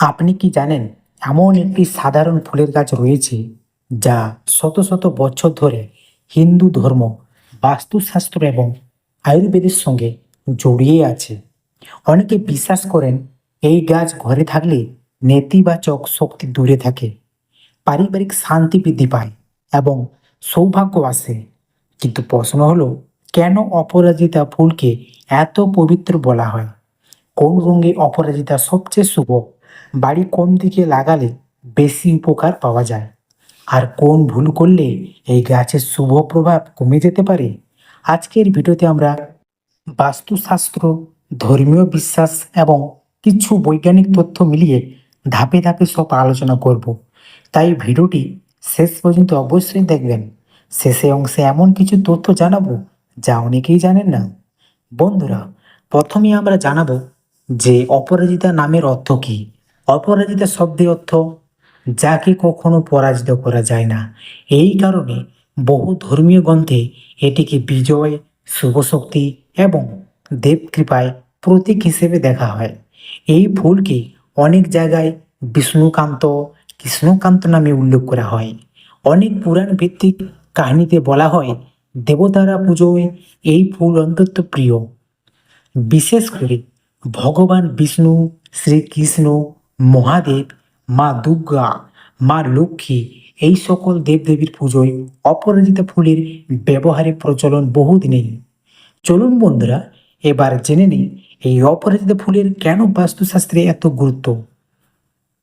আপনি কি জানেন এমন একটি সাধারণ ফুলের গাছ রয়েছে যা শত শত বছর ধরে হিন্দু ধর্ম, বাস্তুশাস্ত্র এবং আয়ুর্বেদের সঙ্গে জড়িয়ে আছে। অনেকে বিশ্বাস করেন এই গাছ ঘরে থাকলে নেতিবাচক শক্তি দূরে থাকে, পারিবারিক শান্তি বৃদ্ধি পায় এবং সৌভাগ্য আসে। কিন্তু প্রশ্ন হলো, কেন অপরাজিতা ফুলকে এত পবিত্র বলা হয়? কোন রঙে অপরাজিতা সবচেয়ে শুভ? বাড়ি কোন দিকে লাগালে বেশি উপকার পাওয়া যায়? আর কোন ভুল করলে এই গাছের শুভ প্রভাব কমে যেতে পারে? আজকের ভিডিওতে আমরা বাস্তুশাস্ত্র, ধর্মীয় বিশ্বাস এবং কিছু বৈজ্ঞানিক তথ্য মিলিয়ে ধাপে ধাপে সব আলোচনা করব। তাই ভিডিওটি শেষ পর্যন্ত অবশ্যই দেখবেন। শেষে অংশে এমন কিছু তথ্য জানাবো যা অনেকেই জানেন না। বন্ধুরা, প্রথমে আমরা জানাবো যে অপরাজিতা নামের অর্থ কী। অপরাজিতা শব্দের অর্থ যাকে কখনো পরাজিত করা যায় না। এই কারণে বহু ধর্মীয় গ্রন্থে এটিকে বিজয়, শুভ শক্তি এবং দেবকৃপায় প্রতীক হিসেবে দেখা হয়। এই ফুলকে অনেক জায়গায় বিষ্ণুকান্ত, কৃষ্ণকান্ত নামে উল্লেখ করা হয়। অনেক পুরাণ ভিত্তিক কাহিনীতে বলা হয় দেবতারা পুজোয় এই ফুল অত্যন্ত প্রিয়। বিশেষ করে ভগবান বিষ্ণু, শ্রীকৃষ্ণ, মহাদেব, মা দুর্গা, মা লক্ষ্মী এই সকল দেবদেবীর পুজোয় অপরাজিতা ফুলের ব্যবহারের প্রচলন বহুদিনেই। চলুন বন্ধুরা, এবার জেনে নিই এই অপরাজিতা ফুলের কেন বাস্তুশাস্ত্রে এত গুরুত্ব।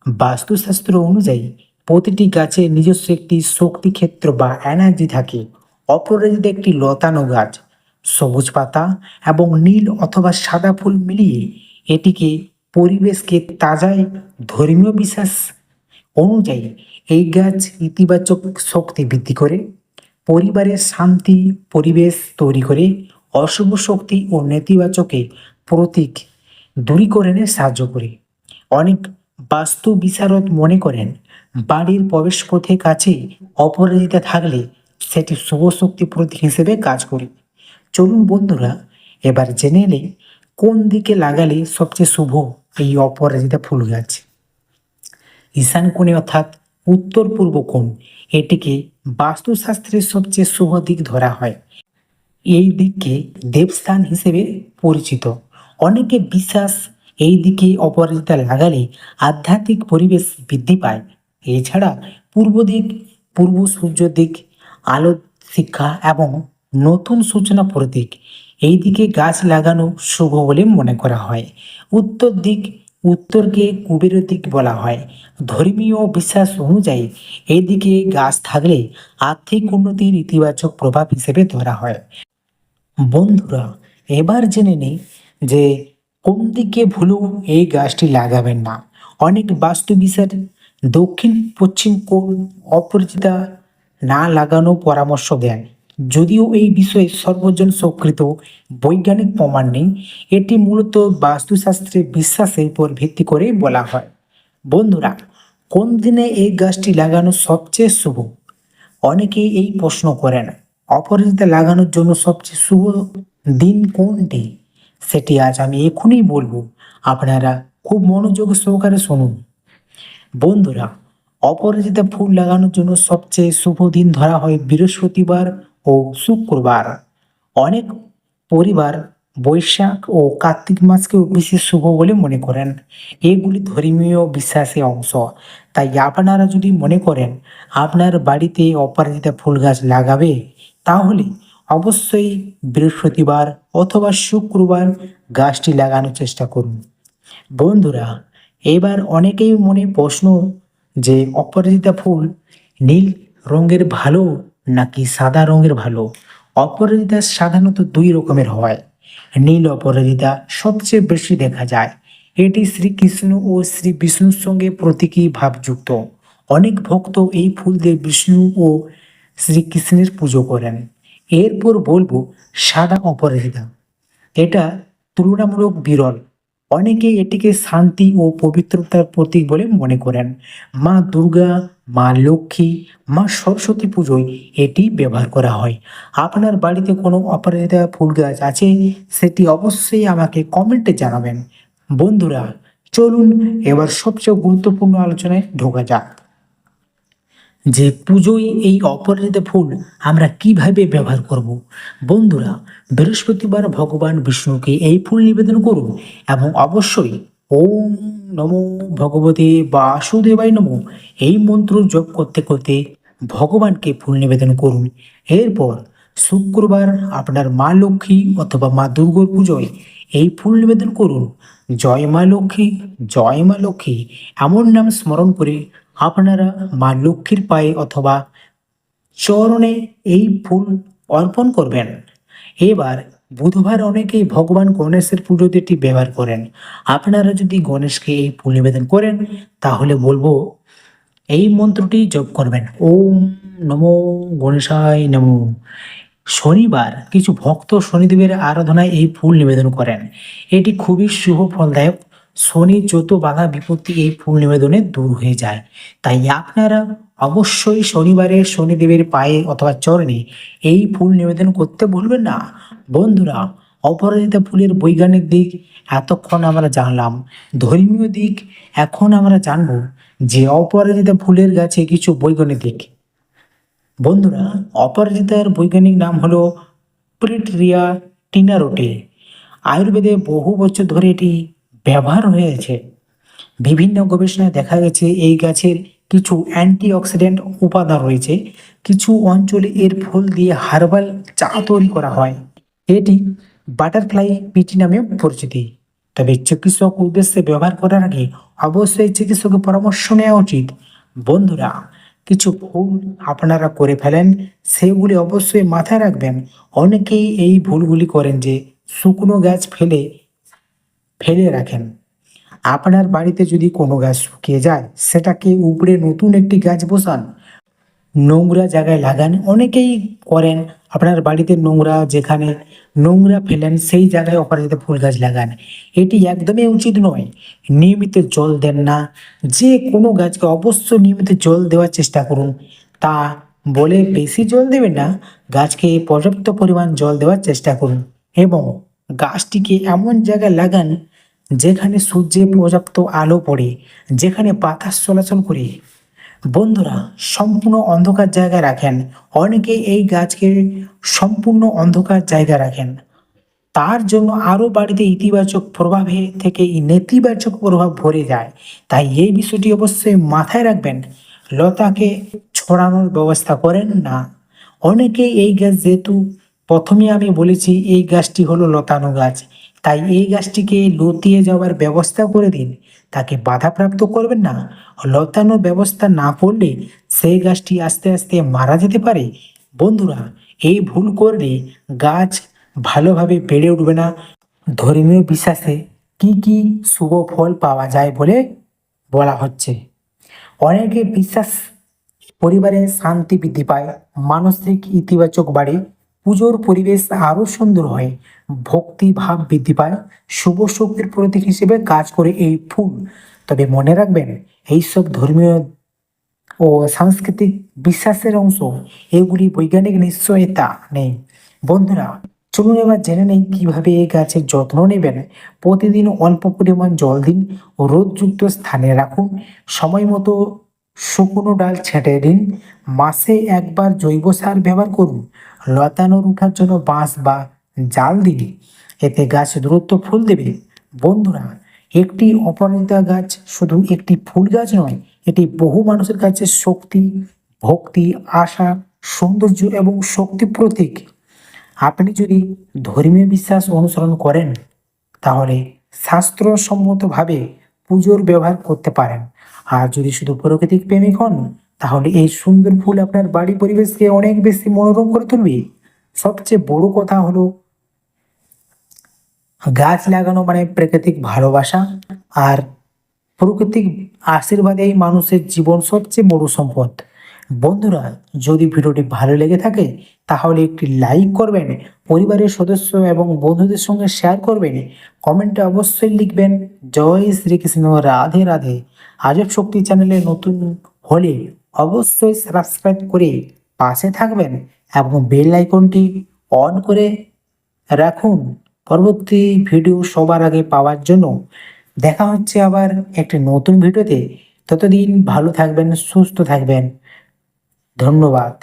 বাস্তুশাস্ত্র অনুযায়ী প্রতিটি গাছের নিজস্ব একটি শক্তি ক্ষেত্র বা এনার্জি থাকে। অপরাজিতা একটি লতানো গাছ, সবুজ পাতা এবং নীল অথবা সাদা ফুল মিলিয়ে এটিকে পরিবেশকে তাজায়। ধর্মীয় বিশ্বাস অনুযায়ী এই গাছ ইতিবাচক শক্তি বৃদ্ধি করে, পরিবারের শান্তি পরিবেশ তৈরি করে, অশুভ শক্তি ও নেতিবাচকে প্রতীক দূরীকরণে সাহায্য করে। অনেক বাস্তু বিশারদ মনে করেন বাড়ির প্রবেশপথে কাছে অপরাজিতা থাকলে সেটি শুভ শক্তি প্রতীক হিসেবে কাজ করে। চলুন বন্ধুরা, এবার জেনে নেই কোন দিকে লাগালে সবচেয়ে শুভ এই অপরাজিতা ফুল গাছ। ঈশান কোণে অর্থাৎ উত্তর পূর্ব কোণ, এটিকে বাস্তুশাস্ত্রের সবচেয়ে শুভ দিক ধরা হয়। এই দিককে দেবস্থান হিসেবে পরিচিত। অনেকে বিশ্বাস এই দিকে অপরাজিতা লাগালে আধ্যাত্মিক পরিবেশ বৃদ্ধি পায়। এছাড়া পূর্ব দিক, পূর্ব সূর্য দিক, আলো, শিক্ষা এবং নতুন সূচনা প্রতীক। এই দিকে গাছ লাগানো শুভ বলে মনে করা হয়। উত্তর দিক, উত্তরকে কুবেরের দিক বলা হয়। ধর্মীয় বিশ্বাস অনুযায়ী এই দিকে গাছ থাকলে আর্থিক উন্নতির ইতিবাচক প্রভাব হিসেবে ধরা হয়। বন্ধুরা, এবার জেনে নিই যে কোন দিকে ভুলেও এই গাছটি লাগাবেন না। অনেক বাস্তুবিশার দক্ষিণ পশ্চিম কোণ অপরাজিতা না লাগানো পরামর্শ দেন, যদিও এই বিষয়ে সর্বজন স্বীকৃত বৈজ্ঞানিক প্রমাণ নেই। এটি মূলত বাস্তুশাস্ত্রে বিশ্বাসের উপর ভিত্তি করে বলা হয়। বন্ধুরা, কোন দিনে এই গাছটি লাগানো সবচেয়ে শুভ? অনেকেই এই প্রশ্ন করেন অপরাজিতা লাগানোর জন্য সবচেয়ে শুভ দিন কোনটি। সেটি আজ আমি এখনই বলবো, আপনারা খুব মনোযোগ সহকারে শুনুন। বন্ধুরা, অপরাজিতা ফুল লাগানোর জন্য সবচেয়ে শুভ দিন ধরা হয় বৃহস্পতিবার ও শুক্রবার। অনেক পরিবার বৈশাখ ও কার্তিক মাসকেও বিশেষ শুভ বলে মনে করেন। এগুলি ধর্মীয় বিশ্বাসের অংশ। তাই আপনারা যদি মনে করেন আপনার বাড়িতে অপরাজিতা ফুল গাছ লাগাবে, তাহলে অবশ্যই বৃহস্পতিবার অথবা শুক্রবার গাছটি লাগানোর চেষ্টা করুন। বন্ধুরা, এবার অনেকেই মনে প্রশ্ন যে অপরাজিতা ফুল নীল রঙের ভালো নাকি সাদা রঙের ভালো। অপরাজিতা সাধারণত দুই রকমের হয়। নীল অপরাজিতা সবচেয়ে বেশি দেখা যায়। এটি শ্রীকৃষ্ণ ও শ্রী বিষ্ণুর সঙ্গে প্রতীকী ভাবযুক্ত। অনেক ভক্ত এই ফুল দিয়ে বিষ্ণু ও শ্রীকৃষ্ণের পুজো করেন। এরপর বলবো সাদা অপরাজিতা। এটা তুলনামূলক বিরল। অনেকে এটিকে শান্তি ও পবিত্রতার প্রতীক বলে মনে করেন। মা দুর্গা, মা লক্ষ্মী, মা সরস্বতী পুজোয় এটি ব্যবহার করা হয়। আপনার বাড়িতে কোনো অপরাজিতা ফুল গাছ আছে? সেটি অবশ্যই আমাকে কমেন্টে জানাবেন। বন্ধুরা, চলুন এবার সবচেয়ে গুরুত্বপূর্ণ আলোচনায় ঢোকা যাক, যে পুজোয় এই অপরাজিতা ফুল আমরা কিভাবে ব্যবহার করব। বন্ধুরা, বৃহস্পতিবার ভগবান বিষ্ণুকে এই ফুল নিবেদন করুন এবং অবশ্যই ওম নমো ভগবতে বাসুদেবায় নমো এই মন্ত্র জপ করতে করতে ভগবানকে ফুল নিবেদন করুন। এরপর শুক্রবার আপনার মা লক্ষ্মী অথবা মা দুর্গার পুজোয় এই ফুল নিবেদন করুন। জয় মা লক্ষ্মী, জয় মা লক্ষ্মী এমন নাম স্মরণ করে আপনারা মা লক্ষ্মীর পায়ে অথবা চরণে এই ফুল অর্পণ করবেন। এবার বুধবার অনেকেই ভগবান গণেশের পুজোতে এটি ব্যবহার করেন। আপনারা যদি গণেশকে এই ফুল নিবেদন করেন তাহলে বলবো এই মন্ত্রটি জপ করবেন, ওম নমো গণেশায় নমো। শনিবার কিছু ভক্ত শনিদেবের আরাধনায় এই ফুল নিবেদন করেন। এটি খুবই শুভ ফলদায়ক। শনির যত বাধা বিপত্তি এই ফুল নিবেদনে দূর হয়ে যায়। তাই আপনারা অবশ্যই শনিবারে শনিদেবের পায়ে অথবা চরণে এই ফুল নিবেদন করতে ভুলবেন না। বন্ধুরা, অপরাজিতা ফুলের বৈজ্ঞানিক দিক এতক্ষণ আমরা জানলাম। ধর্মীয় দিক এখন আমরা জানব যে অপরাজিতা ফুলের গাছে কিছু বৈজ্ঞানিক দিক। বন্ধুরা, অপরাজিতার বৈজ্ঞানিক নাম হলো প্রিটরিয়া টিনারোটে। আয়ুর্বেদে বহু বছর ধরে এটি ব্যবহার হয়েছে। বিভিন্ন গবেষণায় দেখা গেছে এই গাছের কিছু অ্যান্টিঅক্সিডেন্ট উপাদান রয়েছে। কিছু অঞ্চলে এর ফুল দিয়ে হার্বাল চা তৈরি করা হয়। এটি বাটারফ্লাই পিটি নামেও পরিচিতি। তবে চিকিৎসক উদ্দেশ্যে ব্যবহার করার আগে অবশ্যই চিকিৎসকের পরামর্শ নেওয়া উচিত। বন্ধুরা, কিছু ভুল আপনারা করে ফেলেন, সেগুলি অবশ্যই মাথায় রাখবেন। অনেকেই এই ভুলগুলি করেন যে শুকনো গাছ ফেলে ফেলে রাখেন। আপনার বাড়িতে যদি কোনো গাছ শুকিয়ে যায় সেটাকে উপড়ে নতুন একটি গাছ বসান, নোংরা জায়গায় লাগান। অনেকেই করেন আপনার বাড়িতে নোংরা, যেখানে নোংরা ফেলেন সেই জায়গায় অপরাজিতা ফুল গাছ লাগান। এটি একদমই উচিত নয়। নিয়মিত জল দেন না। যে কোনো গাছকে অবশ্যই নিয়মিত জল দেওয়ার চেষ্টা করুন। তা বলে বেশি জল দেবেন না, গাছকে পর্যাপ্ত পরিমাণ জল দেওয়ার চেষ্টা করুন এবং গাছটিকে এমন জায়গায় লাগান যেখানে সূর্যের পর্যাপ্ত আলো পড়ে, যেখানে বাতাস চলাচল করে। বন্ধুরা, সম্পূর্ণ অন্ধকার জায়গায় রাখেন। অনেকে এই গাছকে সম্পূর্ণ অন্ধকার জায়গায় রাখেন, তার জন্য আরও বাড়িতে ইতিবাচক প্রভাবে থেকে নেতিবাচক প্রভাব ভরে যায়। তাই এই বিষয়টি অবশ্যই মাথায় রাখবেন। লতাকে ছড়ানোর ব্যবস্থা করেন না। অনেকে এই গাছ, যেহেতু প্রথমে আমি বলেছি এই গাছটি হলো লতানো গাছ, তাই এই গাছটিকে লতিয়ে যাওয়ার ব্যবস্থা করে দিন। তাকে বাধাপ্রাপ্ত করবেন না। লতানোর ব্যবস্থা না করলে সেই গাছটি আস্তে আস্তে মারা যেতে পারে। বন্ধুরা, এই ভুল করলে গাছ ভালোভাবে বেড়ে উঠবে না। ধর্মীয় বিশ্বাসে কি কি শুভ ফল পাওয়া যায় বলে বলা হচ্ছে। অনেকে বিশ্বাস পরিবারে শান্তি বৃদ্ধি পায়, মানসিক ইতিবাচক বাড়ে, পুজোর পরিবেশ আরও সুন্দর হয়, ভক্তি ভাব বৃদ্ধি পায়, শুভ শক্তির প্রতীক হিসেবে কাজ করে এই ফুল। তবে মনে রাখবেন, এইসব ধর্মীয় ও সাংস্কৃতিক বিশ্বাসের অংশ, এগুলি বৈজ্ঞানিক নিশ্চয়তা নেই। বন্ধুরা, চলুন এবার জেনে নেই কিভাবে এই গাছের যত্ন নেবেন। প্রতিদিন অল্প পরিমাণ জল দিন, রোদযুক্ত স্থানে রাখুন, সময় মতো শুকনো ডাল ছেঁটে দিন, মাসে একবার জৈব সার ব্যবহার করুন, লতানো রুখার জন্য বাঁশ বা জাল দিন, এতে গাছ দ্রুত ফুল দেবে। বন্ধুরা, একটি অপরাজিতা গাছ শুধু একটি ফুল গাছ নয়, এটি বহু মানুষের কাছে শক্তি, ভক্তি, আশা, সৌন্দর্য এবং শক্তি প্রতীক। আপনি যদি ধর্মীয় বিশ্বাস অনুসরণ করেন তাহলে শাস্ত্রসম্মতভাবে পুজোর ব্যবহার করতে পারেন। আর যদি শুধু প্রাকৃতিক প্রেমিক হন তাহলে এই সুন্দর ফুল আপনার বাড়ি পরিবেশকে অনেক বেশি মনোরম করে তুলবে। সবচেয়ে বড় কথা হলো, গাছ লাগানো মানে প্রাকৃতিক ভালোবাসা, আর প্রকৃতিক আশীর্বাদেই মানুষের জীবন সবচেয়ে বড় সম্পদ। বন্ধুরা, যদি ভিডিওটি ভালো লেগে থাকে তাহলে একটি লাইক করবেন, পরিবারের সদস্য এবং বন্ধুদের সঙ্গে শেয়ার করবেন, কমেন্টে অবশ্যই লিখবেন জয় শ্রীকৃষ্ণ, রাধে রাধে। আজব শক্তি চ্যানেলে নতুন হলে অবশ্যই সাবস্ক্রাইব করে পাশে থাকবেন এবং বেল আইকনটি অন করে রাখুন পরবর্তী ভিডিও সবার আগে পাওয়ার জন্য। দেখা হচ্ছে আবার একটি নতুন ভিডিওতে। ততদিন ভালো থাকবেন, সুস্থ থাকবেন। ধন্যবাদ।